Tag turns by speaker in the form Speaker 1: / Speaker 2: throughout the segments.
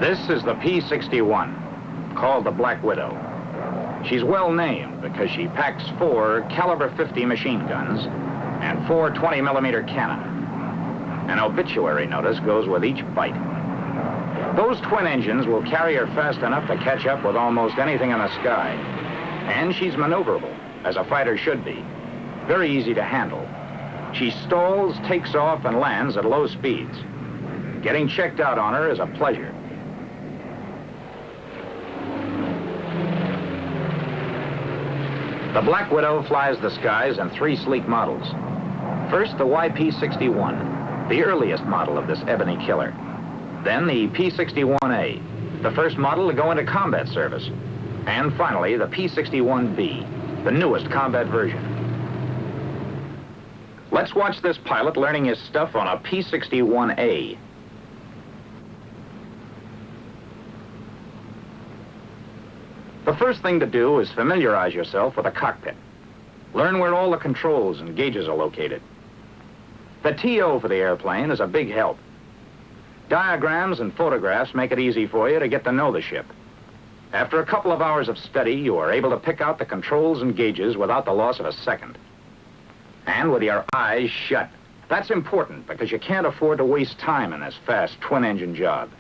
Speaker 1: This is the P-61, called the Black Widow. She's well named because she packs 4 caliber 50 machine guns and 4 20-millimeter cannon. An obituary notice goes with each bite. Those twin engines will carry her fast enough to catch up with almost anything in the sky. And she's maneuverable, as a fighter should be. Very easy to handle. She stalls, takes off, and lands at low speeds. Getting checked out on her is a pleasure. The Black Widow flies the skies in 3 sleek models. First, the YP-61, the earliest model of this ebony killer. Then the P-61A, the first model to go into combat service. And finally, the P-61B, the newest combat version. Let's watch this pilot learning his stuff on a P-61A. The first thing to do is familiarize yourself with a cockpit. Learn where all the controls and gauges are located. The TO for the airplane is a big help. Diagrams and photographs make it easy for you to get to know the ship. After a couple of hours of study, you are able to pick out the controls and gauges without the loss of a second. And with your eyes shut. That's important because you can't afford to waste time in this fast twin-engine job.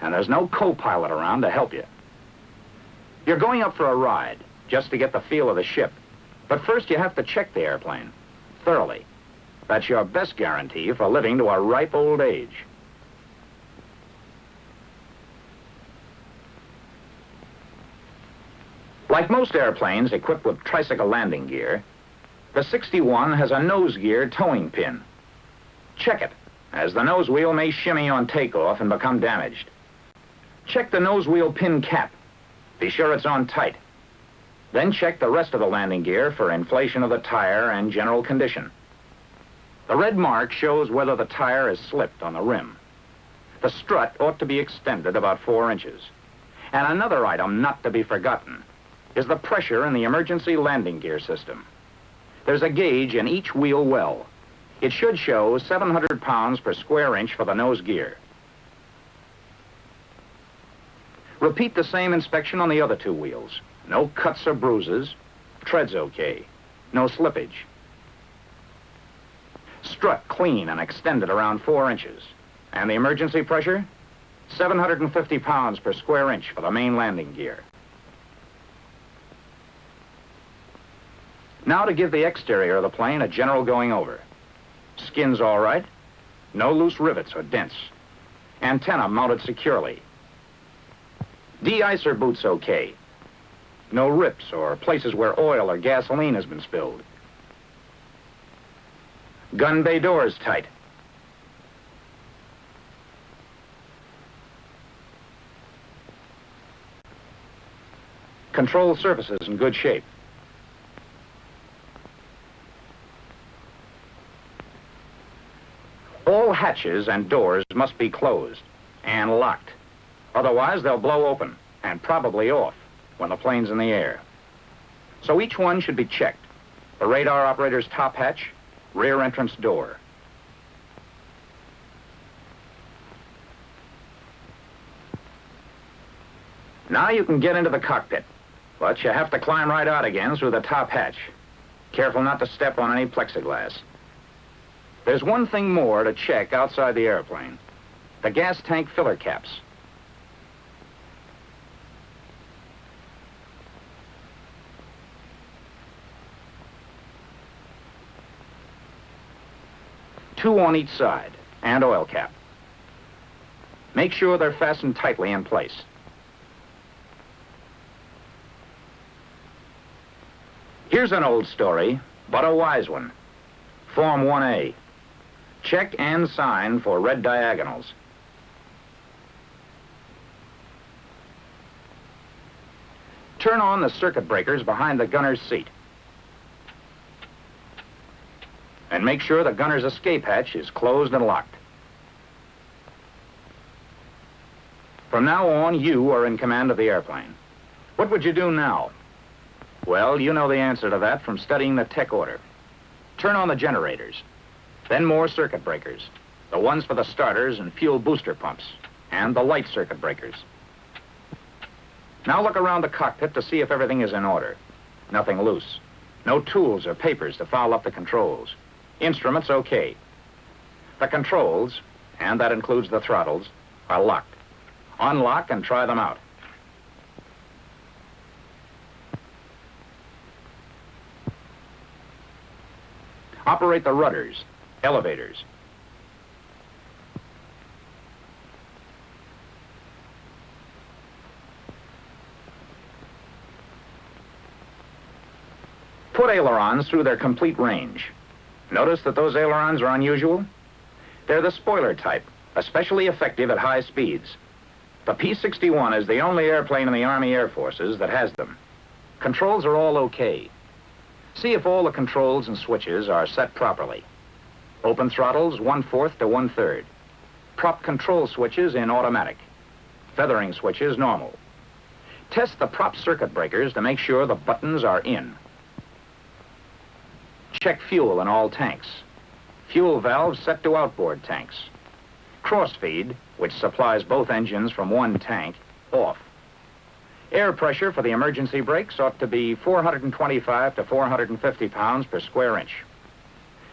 Speaker 1: And there's no co-pilot around to help you. You're going up for a ride, just to get the feel of the ship. But first you have to check the airplane, thoroughly. That's your best guarantee for living to a ripe old age. Like most airplanes equipped with tricycle landing gear, the 61 has a nose gear towing pin. Check it, as the nose wheel may shimmy on takeoff and become damaged. Check the nose wheel pin cap. Be sure it's on tight. Then check the rest of the landing gear for inflation of the tire and general condition. The red mark shows whether the tire is slipped on the rim. The strut ought to be extended about 4 inches. And another item not to be forgotten is the pressure in the emergency landing gear system. There's a gauge in each wheel well. It should show 700 pounds per square inch for the nose gear. Repeat the same inspection on the other 2 wheels. No cuts or bruises. Tread's okay. No slippage. Strut clean and extended around 4 inches. And the emergency pressure? 750 pounds per square inch for the main landing gear. Now to give the exterior of the plane a general going over. Skin's all right. No loose rivets or dents. Antenna mounted securely. De-icer boots okay. No rips or places where oil or gasoline has been spilled. Gun bay doors tight. Control surfaces in good shape. All hatches and doors must be closed and locked. Otherwise, they'll blow open and probably off when the plane's in the air. So each one should be checked. The radar operator's top hatch, rear entrance door. Now you can get into the cockpit, but you have to climb right out again through the top hatch. Careful not to step on any plexiglass. There's one thing more to check outside the airplane. The gas tank filler caps. Two on each side, and oil cap. Make sure they're fastened tightly in place. Here's an old story, but a wise one. Form 1A. Check and sign for red diagonals. Turn on the circuit breakers behind the gunner's seat. And make sure the gunner's escape hatch is closed and locked. From now on, you are in command of the airplane. What would you do now? Well, you know the answer to that from studying the tech order. Turn on the generators, then more circuit breakers, the ones for the starters and fuel booster pumps. and the light circuit breakers. Now look around the cockpit to see if everything is in order. Nothing loose. No tools or papers to foul up the controls. Instruments okay. The controls, and that includes the throttles, are locked. Unlock and try them out. Operate the rudders, elevators. Put ailerons through their complete range. Notice that those ailerons are unusual? They're the spoiler type, especially effective at high speeds. The P-61 is the only airplane in the Army Air Forces that has them. Controls are all okay. See if all the controls and switches are set properly. Open throttles 1/4 to 1/3. Prop control switches in automatic. Feathering switches normal. Test the prop circuit breakers to make sure the buttons are in. Check fuel in all tanks. Fuel valves set to outboard tanks. Crossfeed, which supplies both engines from one tank, off. Air pressure for the emergency brakes ought to be 425 to 450 pounds per square inch.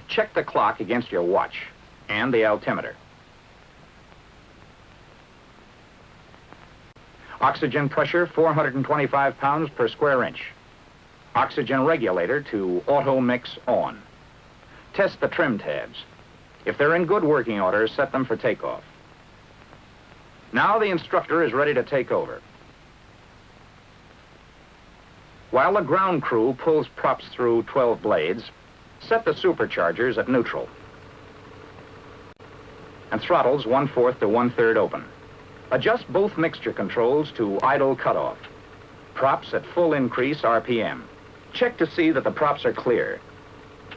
Speaker 1: Check the clock against your watch and the altimeter. Oxygen pressure 425 pounds per square inch. Oxygen regulator to auto mix on. Test the trim tabs. If they're in good working order, set them for takeoff. Now the instructor is ready to take over. While the ground crew pulls props through 12 blades, set the superchargers at neutral. And throttles 1/4 to 1/3 open. Adjust both mixture controls to idle cutoff. Props at full increase RPM. Check to see that the props are clear.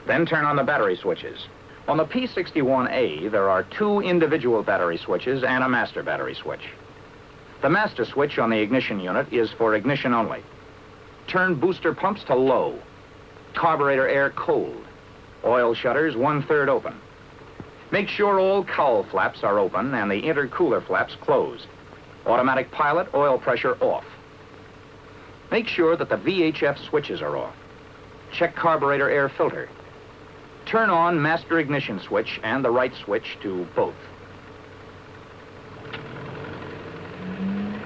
Speaker 1: Then turn on the battery switches. On the P-61A, there are 2 individual battery switches and a master battery switch. The master switch on the ignition unit is for ignition only. Turn booster pumps to low. Carburetor air cold. Oil shutters 1/3 open. Make sure all cowl flaps are open and the intercooler flaps closed. Automatic pilot oil pressure off. Make sure that the VHF switches are off. Check carburetor air filter. Turn on master ignition switch and the right switch to both.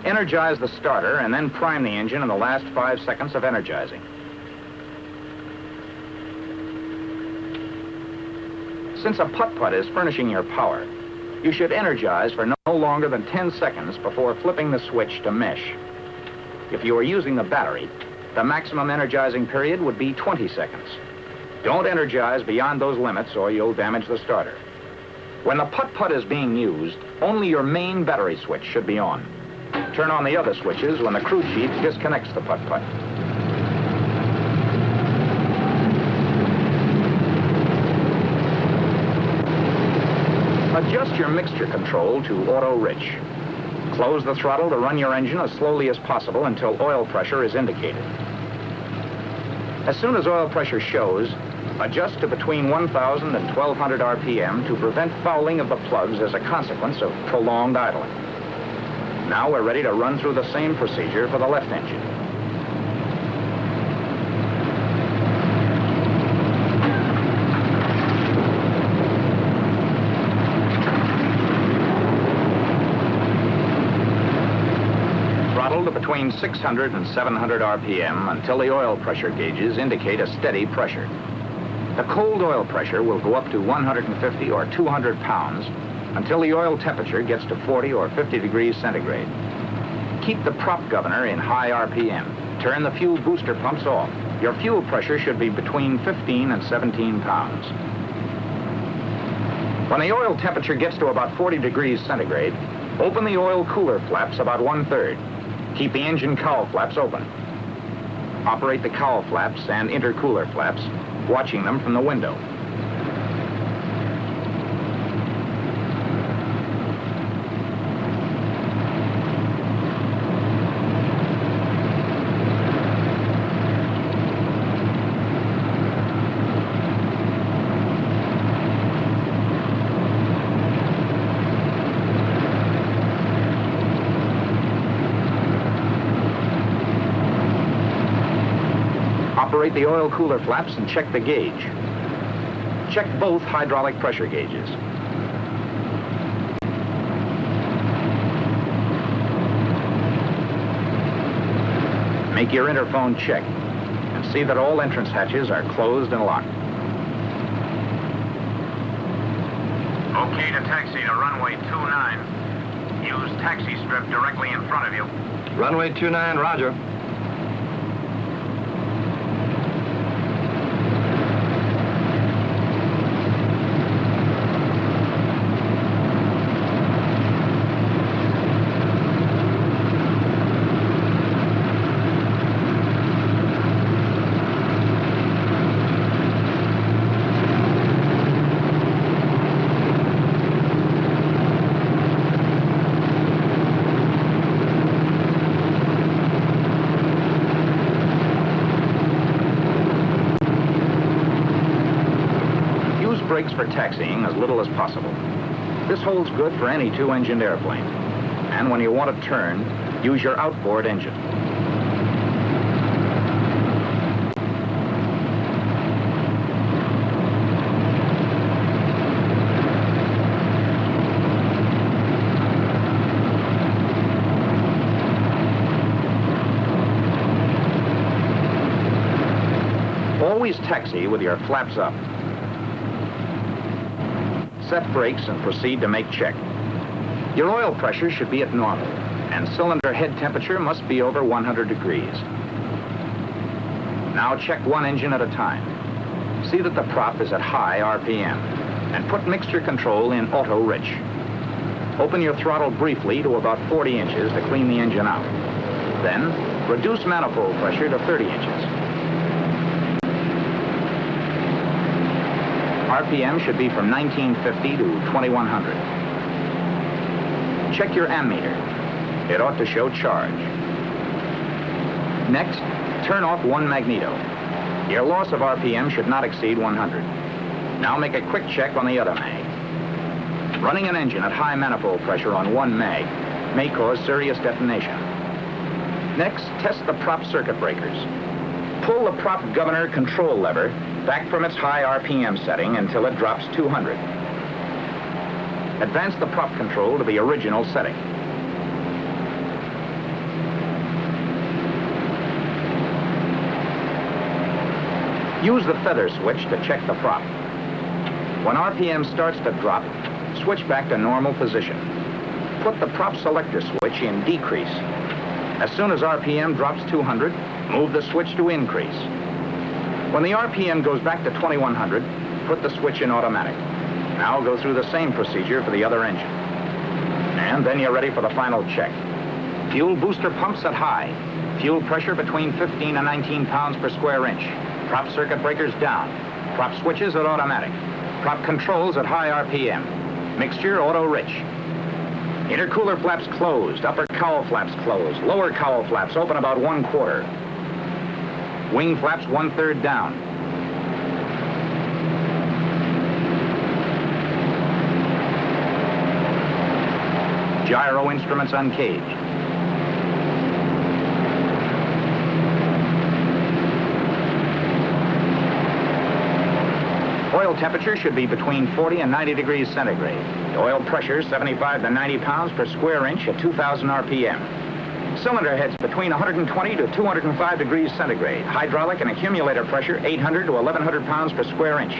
Speaker 1: Energize the starter and then prime the engine in the last 5 seconds of energizing. Since a putt-putt is furnishing your power, you should energize for no longer than 10 seconds before flipping the switch to mesh. If you are using the battery, the maximum energizing period would be 20 seconds. Don't energize beyond those limits or you'll damage the starter. When the putt-putt is being used, only your main battery switch should be on. Turn on the other switches when the crew chief disconnects the putt-putt. Adjust your mixture control to auto-rich. Close the throttle to run your engine as slowly as possible until oil pressure is indicated. As soon as oil pressure shows, adjust to between 1,000 and 1,200 RPM to prevent fouling of the plugs as a consequence of prolonged idling. Now we're ready to run through the same procedure for the left engine. Throttle to between 600 and 700 RPM until the oil pressure gauges indicate a steady pressure. The cold oil pressure will go up to 150 or 200 pounds until the oil temperature gets to 40 or 50 degrees centigrade. Keep the prop governor in high RPM. Turn the fuel booster pumps off. Your fuel pressure should be between 15 and 17 pounds. When the oil temperature gets to about 40 degrees centigrade, open the oil cooler flaps about 1/3. Keep the engine cowl flaps open. Operate the cowl flaps and intercooler flaps, watching them from the window. Operate the oil cooler flaps and check the gauge. Check both hydraulic pressure gauges. Make your interphone check and see that all entrance hatches are closed and locked. Okay to taxi to runway 29. Use taxi strip directly in front of you.
Speaker 2: Runway 29, roger.
Speaker 1: Brakes for taxiing as little as possible. This holds good for any two-engined airplane. And when you want to turn, use your outboard engine. Always taxi with your flaps up. Set brakes and proceed to make check. Your oil pressure should be at normal, and cylinder head temperature must be over 100 degrees. Now check one engine at a time. See that the prop is at high RPM, and put mixture control in auto rich. Open your throttle briefly to about 40 inches to clean the engine out. Then, reduce manifold pressure to 30 inches. RPM should be from 1950 to 2100. Check your ammeter. It ought to show charge. Next, turn off one magneto. Your loss of RPM should not exceed 100. Now make a quick check on the other mag. Running an engine at high manifold pressure on one mag may cause serious detonation. Next, test the prop circuit breakers. Pull the prop governor control lever back from its high RPM setting until it drops 200. Advance the prop control to the original setting. Use the feather switch to check the prop. When RPM starts to drop, switch back to normal position. Put the prop selector switch in decrease. As soon as RPM drops 200, move the switch to increase. When the RPM goes back to 2100, put the switch in automatic. Now go through the same procedure for the other engine. And then you're ready for the final check. Fuel booster pumps at high. Fuel pressure between 15 and 19 pounds per square inch. Prop circuit breakers down. Prop switches at automatic. Prop controls at high RPM. Mixture auto rich. Intercooler flaps closed. Upper cowl flaps closed. Lower cowl flaps open about 1/4. Wing flaps 1/3 down. Gyro instruments uncaged. Oil temperature should be between 40 and 90 degrees centigrade. Oil pressure 75 to 90 pounds per square inch at 2,000 RPM. Cylinder heads between 120 to 205 degrees centigrade. Hydraulic and accumulator pressure 800 to 1,100 pounds per square inch.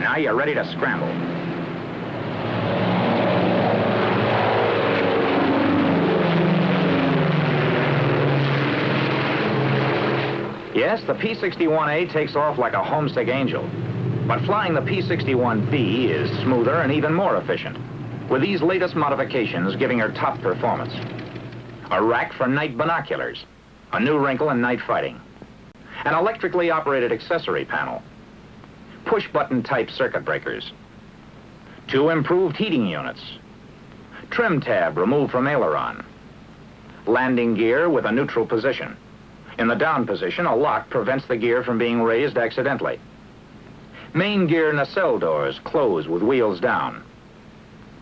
Speaker 1: Now you're ready to scramble. Yes, the P-61A takes off like a homesick angel. But flying the P-61B is smoother and even more efficient, with these latest modifications giving her top performance. A rack for night binoculars, a new wrinkle in night fighting, an electrically operated accessory panel, push-button type circuit breakers, 2 improved heating units, trim tab removed from aileron, landing gear with a neutral position. In the down position, a lock prevents the gear from being raised accidentally. Main gear nacelle doors close with wheels down.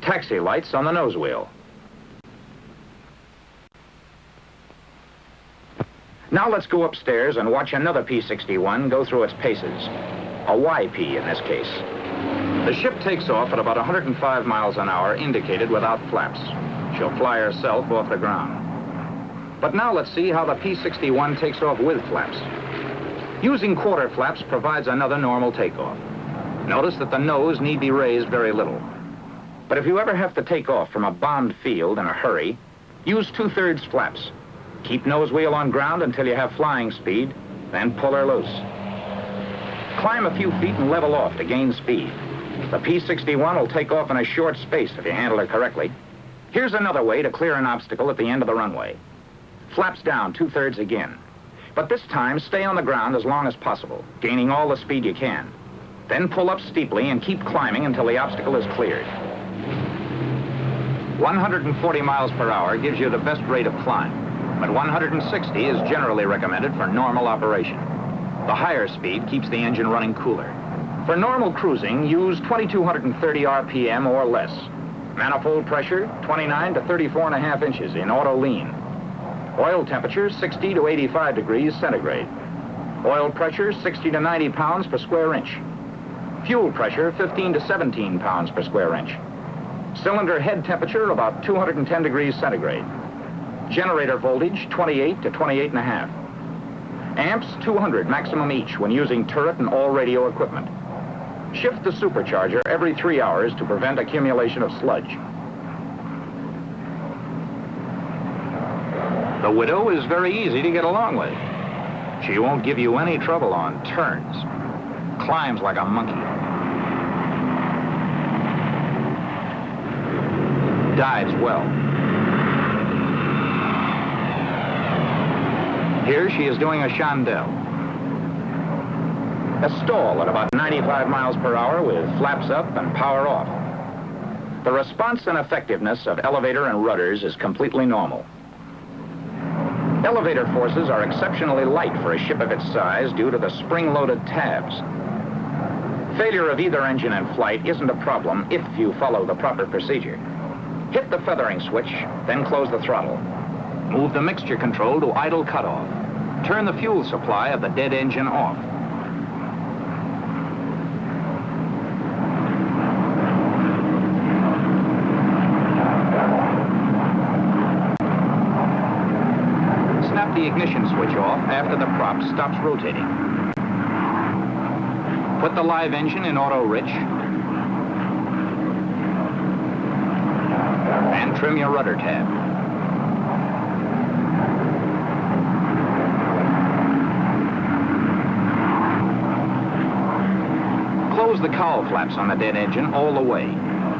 Speaker 1: Taxi lights on the nose wheel. Now let's go upstairs and watch another P-61 go through its paces. A YP in this case. The ship takes off at about 105 miles an hour, indicated without flaps. She'll fly herself off the ground. But now let's see how the P-61 takes off with flaps. Using quarter flaps provides another normal takeoff. Notice that the nose need be raised very little. But if you ever have to take off from a bombed field in a hurry, use 2/3 flaps. Keep nose wheel on ground until you have flying speed, then pull her loose. Climb a few feet and level off to gain speed. The P-61 will take off in a short space if you handle her correctly. Here's another way to clear an obstacle at the end of the runway. Flaps down 2/3 again. But this time, stay on the ground as long as possible, gaining all the speed you can. Then pull up steeply and keep climbing until the obstacle is cleared. 140 miles per hour gives you the best rate of climb, but 160 is generally recommended for normal operation. The higher speed keeps the engine running cooler. For normal cruising, use 2230 RPM or less. Manifold pressure, 29 to 34.5 inches in auto lean. Oil temperature, 60 to 85 degrees centigrade. Oil pressure, 60 to 90 pounds per square inch. Fuel pressure, 15 to 17 pounds per square inch. Cylinder head temperature, about 210 degrees centigrade. Generator voltage, 28 to 28.5. Amps, 200 maximum each when using turret and all radio equipment. Shift the supercharger every 3 hours to prevent accumulation of sludge. The Widow is very easy to get along with. She won't give you any trouble on turns. Climbs like a monkey. Dives well. Here she is doing a chandelle. A stall at about 95 miles per hour with flaps up and power off. The response and effectiveness of elevator and rudders is completely normal. Elevator forces are exceptionally light for a ship of its size due to the spring-loaded tabs. Failure of either engine in flight isn't a problem if you follow the proper procedure. Hit the feathering switch, then close the throttle. Move the mixture control to idle cutoff. Turn the fuel supply of the dead engine off. Snap the ignition switch off after the prop stops rotating. Put the live engine in auto rich. And trim your rudder tab. Close the cowl flaps on the dead engine all the way.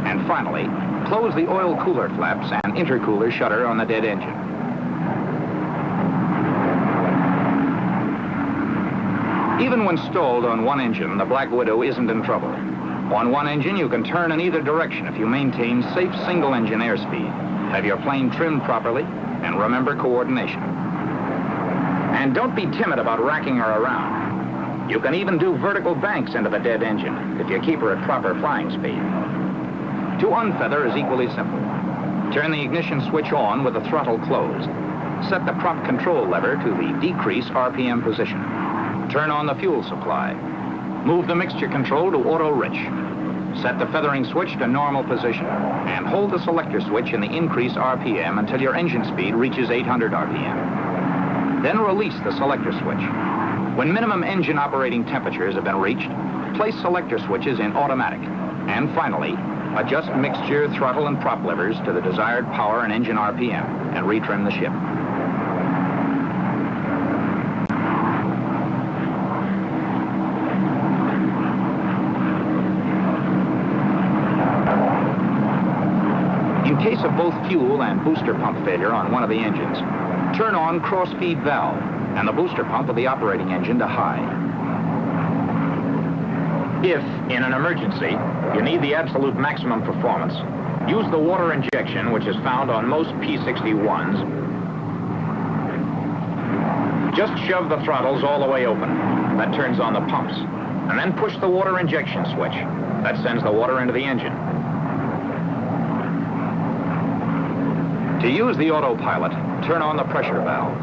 Speaker 1: And finally, close the oil cooler flaps and intercooler shutter on the dead engine. Even when stalled on one engine, the Black Widow isn't in trouble. On one engine, you can turn in either direction if you maintain safe single-engine airspeed, have your plane trimmed properly, and remember coordination. And don't be timid about racking her around. You can even do vertical banks into the dead engine if you keep her at proper flying speed. To unfeather is equally simple. Turn the ignition switch on with the throttle closed. Set the prop control lever to the decrease RPM position. Turn on the fuel supply. Move the mixture control to auto rich. Set the feathering switch to normal position and hold the selector switch in the increase RPM until your engine speed reaches 800 RPM. Then release the selector switch. When minimum engine operating temperatures have been reached, place selector switches in automatic. And finally, adjust mixture, throttle, and prop levers to the desired power and engine RPM and retrim the ship. In case of both fuel and booster pump failure on one of the engines, turn on cross-feed valve and the booster pump of the operating engine to high. If, in an emergency, you need the absolute maximum performance, use the water injection, which is found on most P-61s. Just shove the throttles all the way open. That turns on the pumps. And then push the water injection switch. That sends the water into the engine. To use the autopilot, turn on the pressure valve.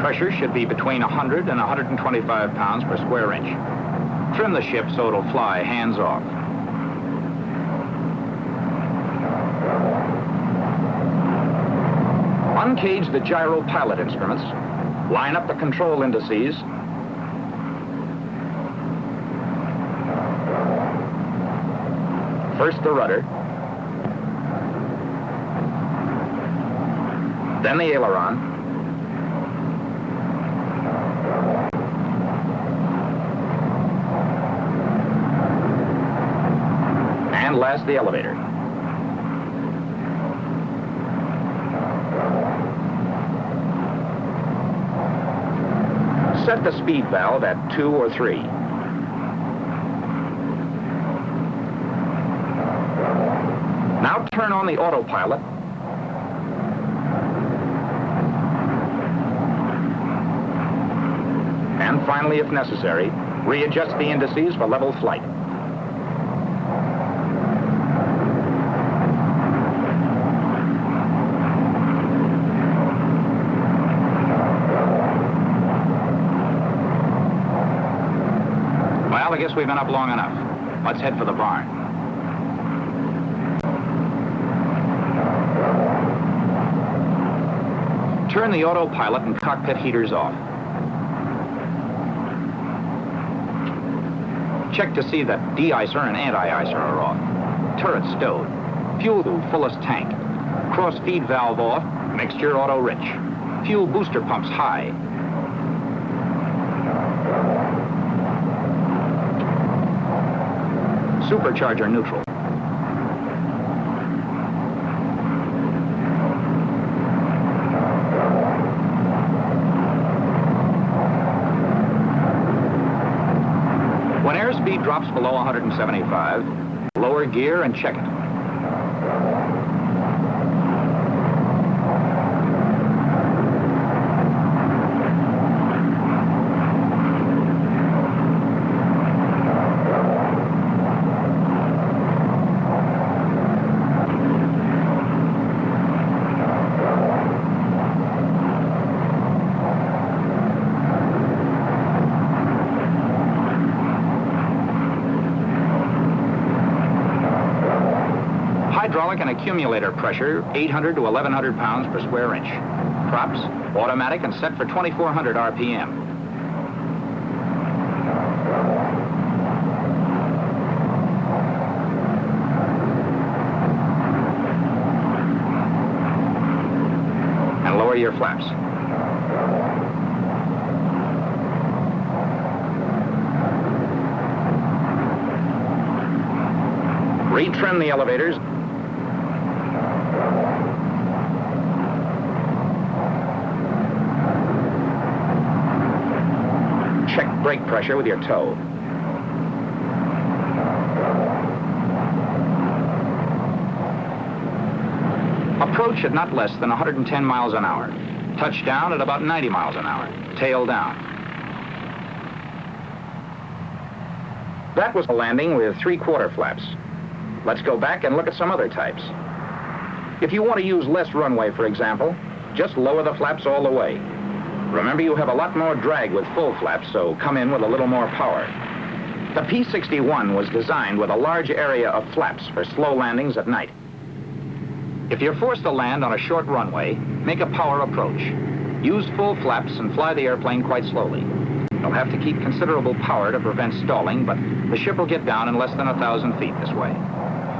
Speaker 1: Pressure should be between 100 and 125 pounds per square inch. Trim the ship so it'll fly hands off. Uncage the gyro pilot instruments. Line up the control indices. First the rudder. Then the aileron. And last, the elevator. Set the speed valve at 2 or 3. Now turn on the autopilot. And finally, if necessary, readjust the indices for level flight. Well, I guess we've been up long enough. Let's head for the barn. Turn the autopilot and cockpit heaters off. Check to see that de-icer and anti-icer are off. Turret stowed. Fuel to fullest tank. Cross feed valve off. Mixture auto rich. Fuel booster pumps high. Supercharger neutral. When airspeed drops below 175, lower gear and check it. Hydraulic and accumulator pressure, 800 to 1,100 pounds per square inch. Props, automatic and set for 2,400 RPM. And lower your flaps. Retrim the elevators. Check brake pressure with your toe. Approach at not less than 110 miles an hour. Touch down at about 90 miles an hour. Tail down. That was a landing with 3/4 flaps. Let's go back and look at some other types. If you want to use less runway, for example, just lower the flaps all the way. Remember, you have a lot more drag with full flaps, so come in with a little more power. The P-61 was designed with a large area of flaps for slow landings at night. If you're forced to land on a short runway, make a power approach. Use full flaps and fly the airplane quite slowly. You'll have to keep considerable power to prevent stalling, but the ship will get down in less than 1,000 feet this way.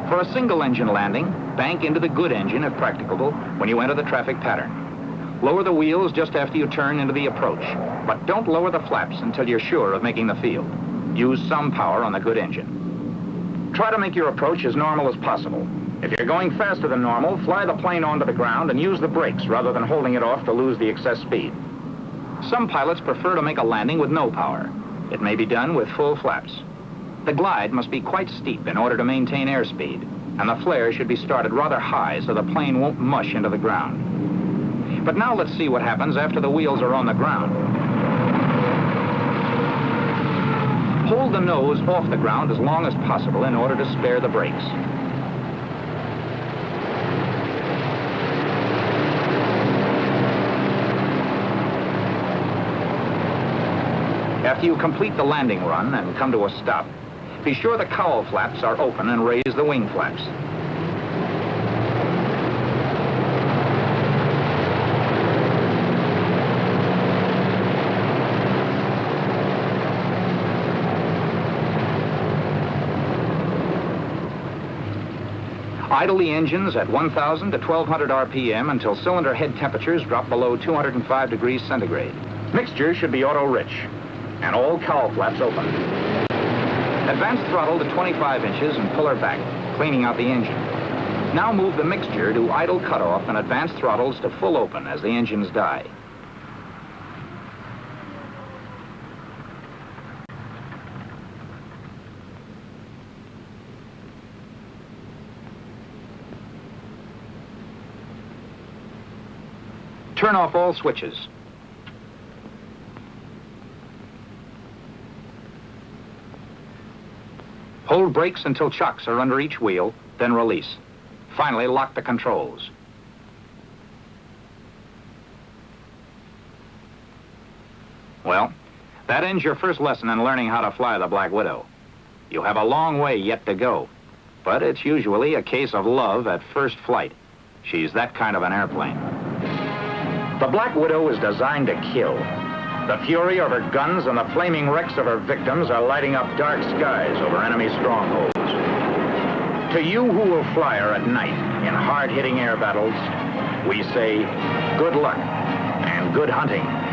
Speaker 1: For a single-engine landing, bank into the good engine, if practicable, when you enter the traffic pattern. Lower the wheels just after you turn into the approach, but don't lower the flaps until you're sure of making the field. Use some power on the good engine. Try to make your approach as normal as possible. If you're going faster than normal, fly the plane onto the ground and use the brakes rather than holding it off to lose the excess speed. Some pilots prefer to make a landing with no power. It may be done with full flaps. The glide must be quite steep in order to maintain airspeed, and the flare should be started rather high so the plane won't mush into the ground. But now let's see what happens after the wheels are on the ground. Hold the nose off the ground as long as possible in order to spare the brakes. After you complete the landing run and come to a stop, be sure the cowl flaps are open and raise the wing flaps. Idle the engines at 1,000 to 1,200 RPM until cylinder head temperatures drop below 205 degrees centigrade. Mixture should be auto-rich, and all cowl flaps open. Advance throttle to 25 inches and pull her back, cleaning out the engine. Now move the mixture to idle cutoff and advance throttles to full open as the engines die. Turn off all switches. Hold brakes until chocks are under each wheel, then release. Finally, lock the controls. Well, that ends your first lesson in learning how to fly the Black Widow. You have a long way yet to go, but it's usually a case of love at first flight. She's that kind of an airplane. The Black Widow is designed to kill. The fury of her guns and the flaming wrecks of her victims are lighting up dark skies over enemy strongholds. To you who will fly her at night in hard-hitting air battles, we say good luck and good hunting.